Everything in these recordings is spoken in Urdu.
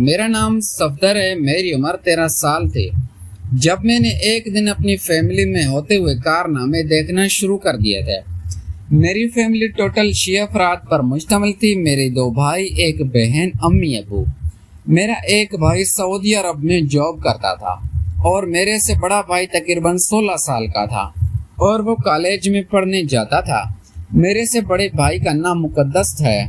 میرا نام صفدر ہے. میری عمر 13 سال تھی جب میں نے ایک دن اپنی فیملی میں ہوتے ہوئے کارنامے دیکھنا شروع کر دیے تھے. میری فیملی ٹوٹل 6 افراد پر مشتمل تھی. میرے 2 بھائی، 1 بہن، امی ابو. میرا ایک بھائی سعودی عرب میں جاب کرتا تھا اور میرے سے بڑا بھائی تقریباً 16 سال کا تھا اور وہ کالج میں پڑھنے جاتا تھا. میرے سے بڑے بھائی کا نام مقدس ہے.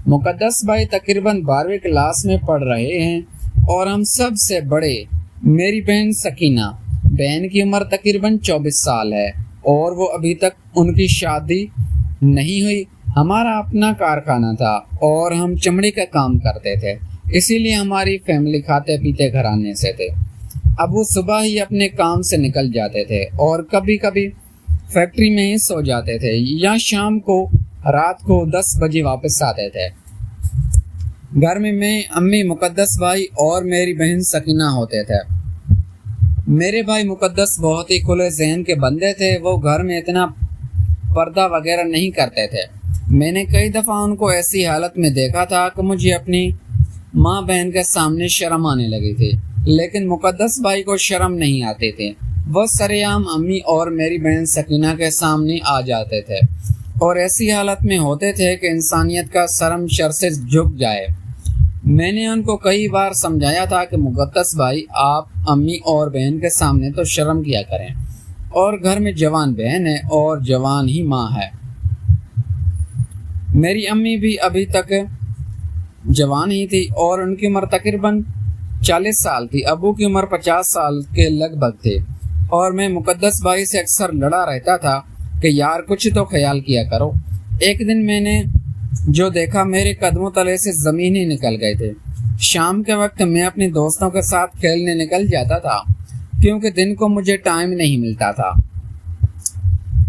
مقدس بھائی تقریباً 12ویں کلاس میں پڑھ رہے ہیں اور ہم سب سے بڑے میری بہن سکینہ. بہن کی عمر تقریباً 24 سال ہے اور وہ ابھی تک ان کی شادی نہیں ہوئی. ہمارا اپنا کارخانہ تھا اور ہم چمڑے کا کام کرتے تھے، اسی لیے ہماری فیملی کھاتے پیتے گھرانے سے تھے. ابو صبح ہی اپنے کام سے نکل جاتے تھے اور کبھی کبھی فیکٹری میں ہی سو جاتے تھے یا شام کو رات کو 10 بجے واپس آتے تھے. گھر میں امی، مقدس بھائی اور میری بہن سکینہ ہوتے تھے. میرے بھائی مقدس بہت ہی کھلے ذہن کے بندے تھے. وہ گھر میں اتنا پردہ وغیرہ نہیں کرتے تھے. میں نے کئی دفعہ ان کو ایسی حالت میں دیکھا تھا کہ مجھے اپنی ماں بہن کے سامنے شرم آنے لگی تھی، لیکن مقدس بھائی کو شرم نہیں آتی تھی. وہ سرعام امی اور میری بہن سکینہ کے سامنے آ جاتے تھے اور ایسی حالت میں ہوتے تھے کہ انسانیت کا شرم شر سے جھک جائے. میں نے ان کو کئی بار سمجھایا تھا کہ مقدس بھائی، آپ امی اور بہن کے سامنے تو شرم کیا کریں، اور گھر میں جوان بہن ہے اور جوان ہی ماں ہے. میری امی بھی ابھی تک جوان ہی تھی اور ان کی عمر تقریباً 40 سال تھی. ابو کی عمر 50 سال کے لگ بھگ تھی اور میں مقدس بھائی سے اکثر لڑا رہتا تھا کہ یار کچھ تو خیال کیا کرو. ایک دن میں نے جو دیکھا، میرے قدموں تلے سے زمین ہی نکل گئے تھے. شام کے وقت میں اپنے دوستوں کے ساتھ کھیلنے نکل جاتا تھا کیونکہ دن کو مجھے ٹائم نہیں ملتا تھا.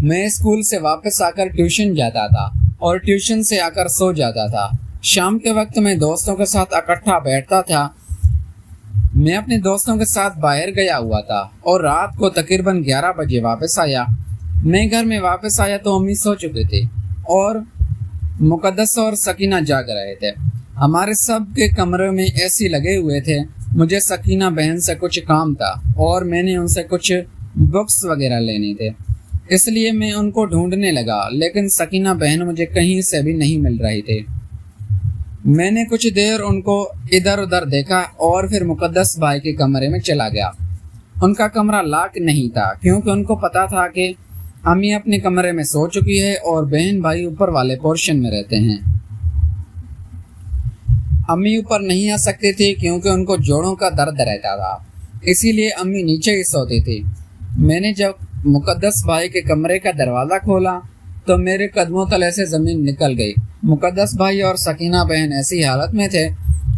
میں اسکول سے واپس آ کر ٹیوشن جاتا تھا اور ٹیوشن سے آ کر سو جاتا تھا. شام کے وقت میں دوستوں کے ساتھ اکٹھا بیٹھتا تھا. میں اپنے دوستوں کے ساتھ باہر گیا ہوا تھا اور رات کو تقریباً 11 بجے واپس آیا. میں گھر میں واپس آیا تو امی سو چکی تھی اور مقدس اور سکینہ جاگ رہے تھے. ہمارے سب کے کمرے میں اے سی لگے ہوئے تھے. مجھے سکینہ بہن سے کچھ کام تھا اور میں نے ان سے کچھ بکس وغیرہ لینے تھے، اس لیے میں ان کو ڈھونڈنے لگا، لیکن سکینہ بہن مجھے کہیں سے بھی نہیں مل رہی تھی. میں نے کچھ دیر ان کو ادھر ادھر دیکھا اور پھر مقدس بھائی کے کمرے میں چلا گیا. ان کا کمرہ لاک نہیں تھا کیونکہ ان کو پتا تھا کہ امی اپنے کمرے میں سو چکی ہے اور بہن بھائی اوپر والے پورشن میں رہتے ہیں. امی اوپر نہیں آ سکتی تھی کیونکہ ان کو جوڑوں کا درد رہتا تھا، اسی لیے امی نیچے ہی سوتی تھی. میں نے جب مقدس بھائی کے کمرے کا دروازہ کھولا تو میرے قدموں تلے سے زمین نکل گئی. مقدس بھائی اور سکینہ بہن ایسی حالت میں تھے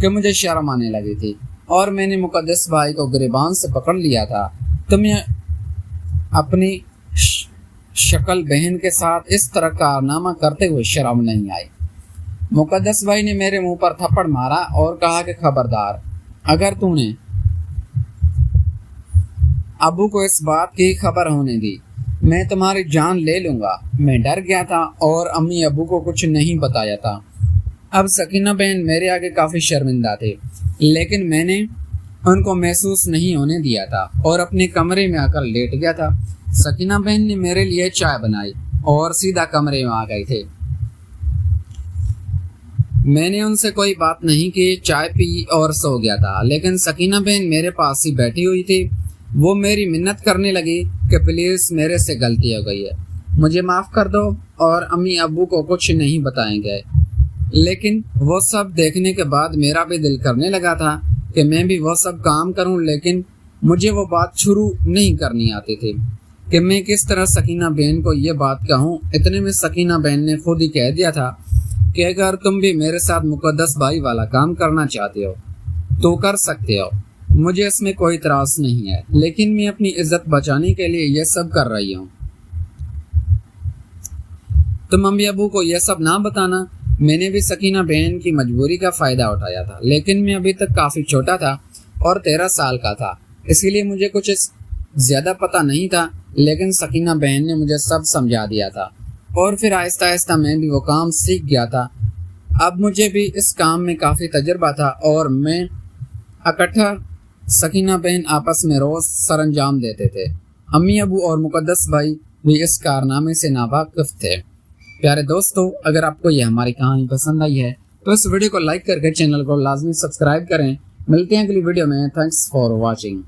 کہ مجھے شرم آنے لگی تھی اور میں نے مقدس بھائی کو گریبان سے پکڑ لیا تھا. تمہیں اپنی شکل بہن کے ساتھ اس طرح کارنامہ کرتے ہوئے شرم نہیں آئی؟ مقدس بھائی نے میرے منہ پر تھپڑ مارا اور کہا کہ خبردار، اگر تو نے ابو کو اس بات کی خبر ہونے دی میں تمہاری جان لے لوں گا. میں ڈر گیا تھا اور امی ابو کو کچھ نہیں بتایا تھا. اب سکینہ بہن میرے آگے کافی شرمندہ تھی، لیکن میں نے ان کو محسوس نہیں ہونے دیا تھا اور اپنے کمرے میں آ کر لیٹ گیا تھا. سکینہ بہن نے میرے لیے چائے بنائی اور سیدھا کمرے میں آ گئی تھی. میں نے ان سے کوئی بات نہیں کی، چائے پی اور سو گیا تھا. لیکن سکینہ بہن میرے پاس ہی بیٹھی ہوئی تھی. وہ میری منت کرنے لگی کہ پلیز میرے سے غلطی ہو گئی ہے، مجھے معاف کر دو اور امی ابو کو کچھ نہیں بتائیں گے. لیکن وہ سب دیکھنے کے بعد میرا بھی دل کرنے لگا تھا کہ میں بھی وہ سب کام کروں، لیکن مجھے وہ بات شروع نہیں کرنی آتی تھی کہ میں کس طرح سکینہ بہن کو یہ بات کہوں. اتنے میں سکینہ بہن نے خود ہی کہہ دیا تھا کہ اگر تم بھی میرے ساتھ مقدس بھائی والا کام کرنا چاہتے ہو تو کر سکتے ہو، مجھے اس میں کوئی اعتراض نہیں ہے، لیکن میں اپنی عزت بچانے کے لیے یہ سب کر رہی ہوں. تم امی ابو کو یہ سب نہ بتانا. میں نے بھی سکینہ بہن کی مجبوری کا فائدہ اٹھایا تھا، لیکن میں ابھی تک کافی چھوٹا تھا اور 13 سال کا تھا، اسی لیے مجھے کچھ زیادہ پتہ نہیں تھا. لیکن سکینہ بہن نے مجھے سب سمجھا دیا تھا اور پھر آہستہ آہستہ میں بھی وہ کام سیکھ گیا تھا. اب مجھے بھی اس کام میں کافی تجربہ تھا اور میں اکٹھا سکینہ بہن آپس میں روز سر انجام دیتے تھے۔ امی ابو اور مقدس بھائی بھی اس کارنامے سے ناواقف تھے۔ پیارے دوستو، اگر آپ کو یہ ہماری کہانی پسند آئی ہے تو اس ویڈیو کو لائک کر کے چینل کو لازمی سبسکرائب کریں۔ ملتے ہیں اگلی ویڈیو میں۔ Thanks for watching.